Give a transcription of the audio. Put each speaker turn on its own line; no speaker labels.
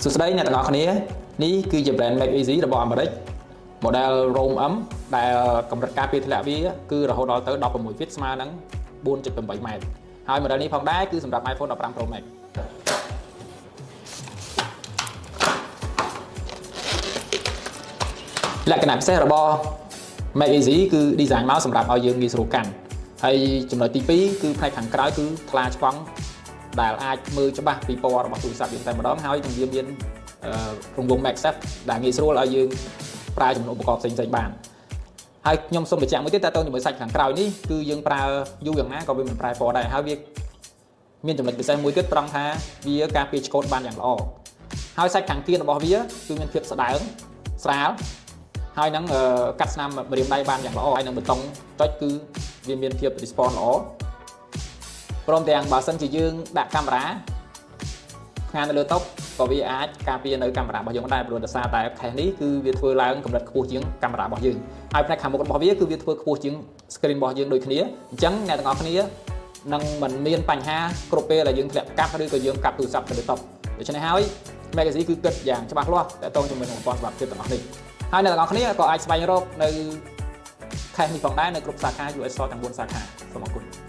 សួស្តីអ្នកទាំងអស់គ្នានេះគឺជា brand Make Easy របស់អាមេរិក model Rome M ដែលកម្រិតការពារធ្លាក់វាគឺរហូតដល់ទៅ16 feet ស្មើនឹង 4.8 ម៉ែត្រហើយ model នេះផងដែរគឺសម្រាប់ iPhone 15 Pro Max លក្ខណៈពិសេសរបស់ Make Easy គឺ design មកសម្រាប់ឲ្យយើងងាយស្រួលកាន់ហើយចំណុចទី2គឺផ្នែកខាងក្រោយគឺថ្លាឆ្វង់ដែលអាចមើលច្បាស់ពីពណ៌របស់ទូរស័ព្ទយើងតែម្ដងហើយនឹងវាមានរង្វង់ MagSafe ដែលងាយស្រួលឲ្យយើងប្រើចំនួនឧបករណ៍ផ្សេងៗបានហើយខ្ញុំសូមបញ្ជាក់មួយទៀតតើតើជាមួយសាច់ខាងក្រោយនេះគឺយើងប្រើយូរយ៉ាងណាក៏វាមិនប្រែពណ៌ដែរហើយវាមានចំណុចពិសេសមួយទៀតត្រង់ថាវាការពារឆ្កូតបានយ៉ាងល្អហើយសាច់ខាងគៀនរបស់វាគឺមានភាពស្ដើងស្រាលហើយនឹងកាត់ស្នាមម្រាមដៃបានយ៉ាងល្អហើយនឹងបេតុងចុចគឺវាមានភាព response ល្អព្រមទាំងបើសិនជាយើងដាក់កាមេរ៉ាផ្កាយនៅលើតុក៏វាអាចការពារនៅកាមេរ៉ារបស់យើងដែរព្រោះដោយសារតែ case នេះគឺវាធ្វើឡើងកម្រិតខ្ពស់ជាងកាមេរ៉ារបស់យើងហើយផ្នែកខាងមុខរបស់វាគឺវាធ្វើខ្ពស់ជាង screen របស់យើងដូចគ្នាអញ្ចឹងអ្នកទាំងអស់គ្នានឹងមិនមានបញ្ហាគ្រប់ពេលដែលយើងធ្លាក់កាប់ឬក៏យើងកាប់ទូរស័ព្ទទៅលើតុដូច្នេះហើយ Make Easy គឺគិតយ៉ាងច្បាស់លាស់ទាក់ទងជាមួយនឹងប្រព័ន្ធសុវត្ថិភាពទាំងអស់នេះហើយអ្នកទាំងអស់គ្នាក៏អាចស្វែងរកនៅ case នេះផងដែរនៅគ្រប់សាខា US Store ទាំង4សាខាសូមអរគុណ